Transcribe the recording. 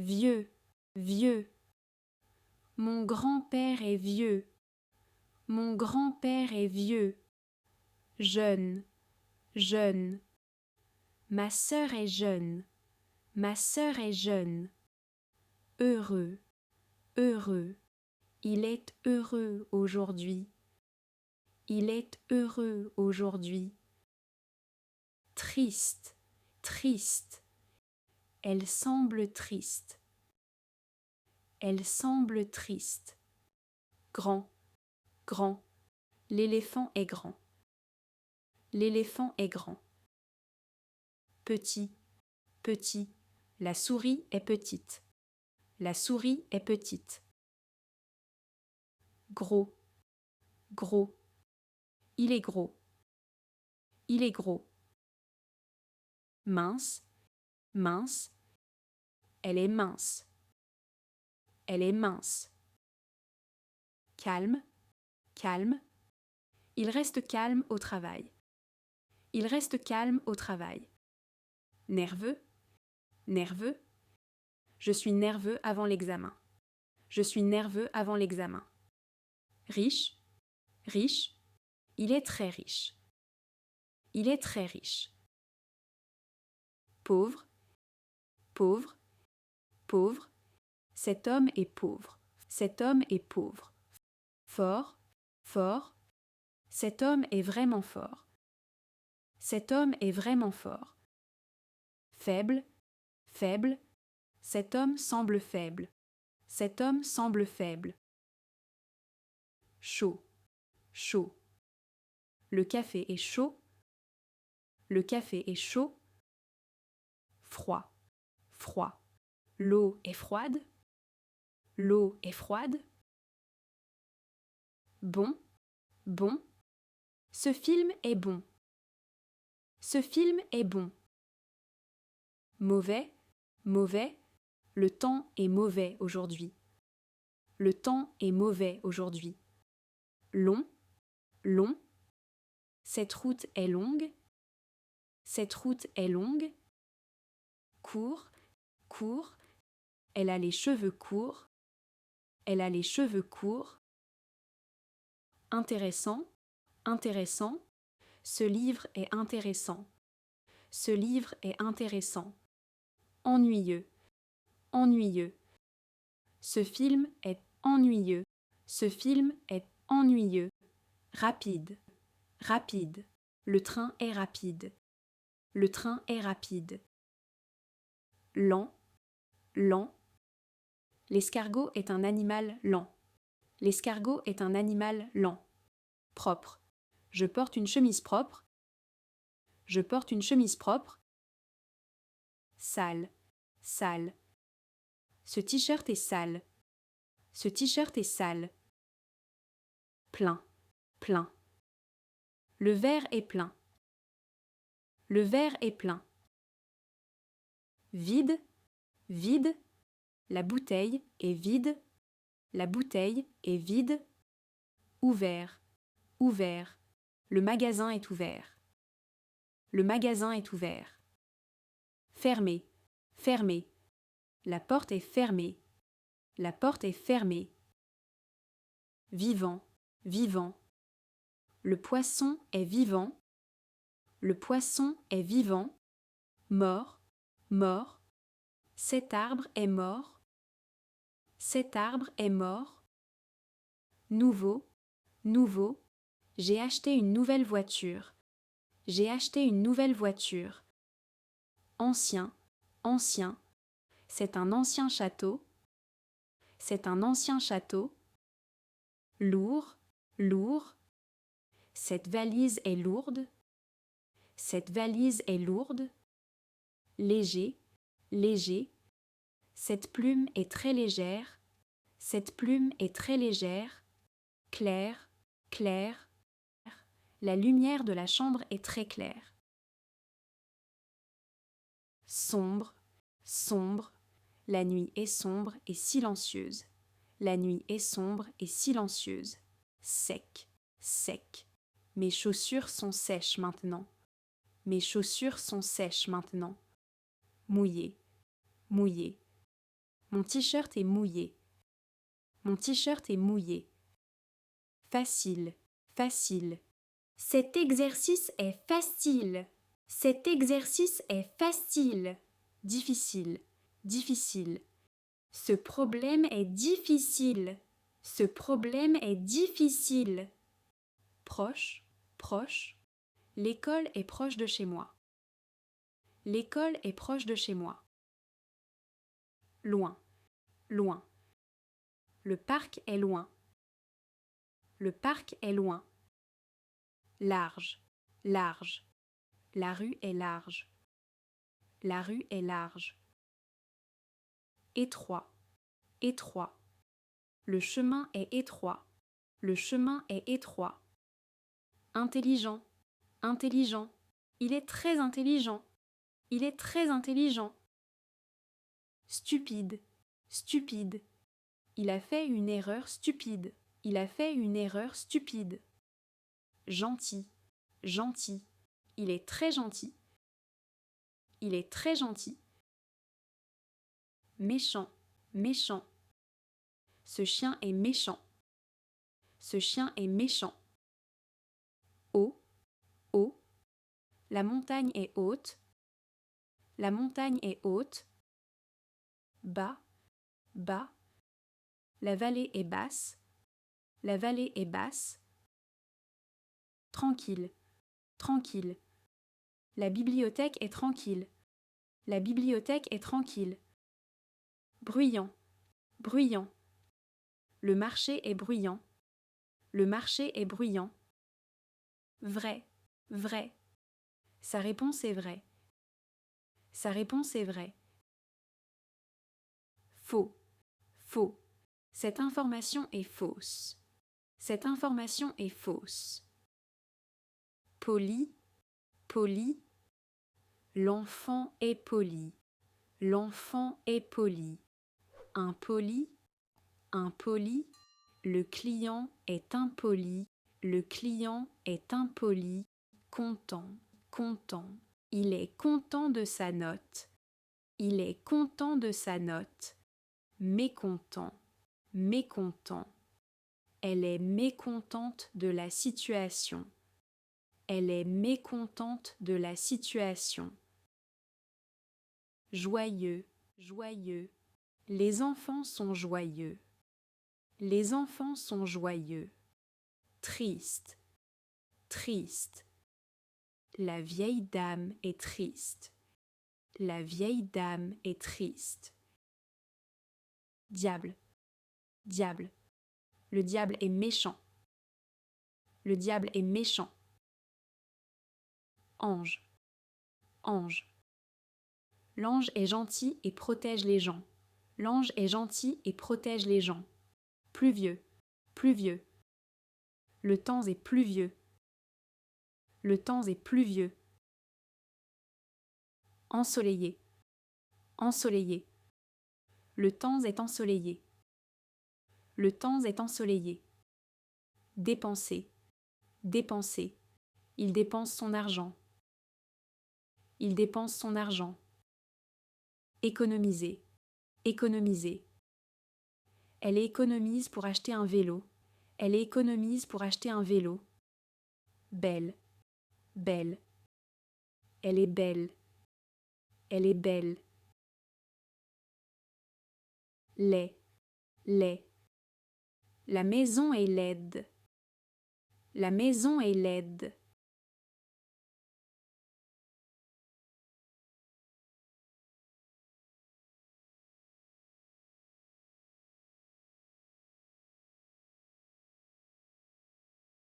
vieux, vieux. Mon grand-père est vieux. Mon grand-père est vieux. Jeune, jeune. Ma sœur est jeune. Ma sœur est jeune. Heureux, heureux. Il est heureux aujourd'hui. Il est heureux aujourd'hui. Triste, triste. Elle semble triste. Elle semble triste. Grand, grand. L'éléphant est grand. L'éléphant est grand. Petit, petit. La souris est petite. La souris est petite. Gros, gros. Il est gros. Il est gros. Mince, mince. Elle est mince. Elle est mince. Calme, calme. Il reste calme au travail. Il reste calme au travail. Nerveux, nerveux. Je suis nerveux avant l'examen. Je suis nerveux avant l'examen. Riche, riche. Il est très riche. Il est très riche. Pauvre, pauvre, pauvre. Cet homme est pauvre. Cet homme est pauvre. Fort, fort. Cet homme est vraiment fort. Cet homme est vraiment fort. Faible, faible. Cet homme semble faible. Cet homme semble faible. Chaud, chaud. Le café est chaud. Le café est chaud. Froid, froid. L'eau est froide. L'eau est froide. Bon, bon. Ce film est bon. Ce film est bon. Mauvais, mauvais. Le temps est mauvais aujourd'hui. Le temps est mauvais aujourd'hui. Long, long. Cette route est longue. Cette route est longue. Court, court. Elle a les cheveux courts. Elle a les cheveux courts. Intéressant, intéressant. Ce livre est intéressant. Ce livre est intéressant. Ennuyeux, ennuyeux. Ce film est ennuyeux. Ce film est ennuyeux. Rapide, rapide. Le train est rapide. Le train est rapide. Lent, lent. L'escargot est un animal lent. L'escargot est un animal lent. Propre. Je porte une chemise propre. Je porte une chemise propre. Sale, sale. Ce t-shirt est sale. Ce t-shirt est sale. Plein, plein. Le verre est plein. Le verre est plein. Vide, vide. La bouteille est vide. La bouteille est vide. Ouvert, ouvert. Le magasin est ouvert. Le magasin est ouvert. Fermé, fermé. La porte est fermée. La porte est fermée. Vivant, vivant. Le poisson est vivant. Le poisson est vivant. Mort, mort. Cet arbre est mort. Cet arbre est mort. Nouveau, nouveau. J'ai acheté une nouvelle voiture. J'ai acheté une nouvelle voiture. Ancien, ancien. C'est un ancien château. C'est un ancien château. Lourd, lourd. Cette valise est lourde. Cette valise est lourde. Léger, léger. Cette plume est très légère. Cette plume est très légère. Clair, clair. La lumière de la chambre est très claire. Sombre, sombre. La nuit est sombre et silencieuse. La nuit est sombre et silencieuse. Sec, sec. Mes chaussures sont sèches maintenant. Mes chaussures sont sèches maintenant. Mouillé, mouillé. Mon t-shirt est mouillé. Mon t-shirt est mouillé. Facile, facile. Cet exercice est facile. Cet exercice est facile. Difficile, difficile. Ce problème est difficile. Ce problème est difficile. Proche, proche. L'école est proche de chez moi. L'école est proche de chez moi. Loin, loin. Le parc est loin. Le parc est loin. Large, large. La rue est large. La rue est large. Étroit, étroit. Le chemin est étroit. Le chemin est étroit. Intelligent, intelligent. Il est très intelligent. Il est très intelligent. Stupide, stupide. Il a fait une erreur stupide. Il a fait une erreur stupide. Gentil, gentil. Il est très gentil. Il est très gentil. Méchant, méchant. Ce chien est méchant. Ce chien est méchant. Haut, haut. La montagne est haute. La montagne est haute. Bas, bas. La vallée est basse. La vallée est basse. Tranquille, tranquille. La bibliothèque est tranquille. La bibliothèque est tranquille. Bruyant, bruyant. Le marché est bruyant. Le marché est bruyant. Vrai, vrai. Sa réponse est vraie. Sa réponse est vraie. Faux, faux. Cette information est fausse. Cette information est fausse. Poli, poli. L'enfant est poli. L'enfant est poli. Impoli, impoli. Le client est impoli. Le client est impoli. Content, content. Il est content de sa note. Il est content de sa note. Mécontent, mécontent. Elle est mécontente de la situation. Elle est mécontente de la situation. Joyeux, joyeux. Les enfants sont joyeux. Les enfants sont joyeux. Triste, triste. La vieille dame est triste. La vieille dame est triste. Diable, diable. Le diable est méchant. Le diable est méchant. Ange, ange. L'ange est gentil et protège les gens. L'ange est gentil et protège les gens. Pluvieux, pluvieux. Le temps est pluvieux. Le temps est pluvieux. Ensoleillé, ensoleillé. Le temps est ensoleillé. Le temps est ensoleillé. Dépenser, dépenser. Il dépense son argent. Il dépense son argent. Économiser, économiser. Elle économise pour acheter un vélo. Elle économise pour acheter un vélo. Belle, belle. Elle est belle. Elle est belle. Laid, laid. La maison est laide. La maison est laide.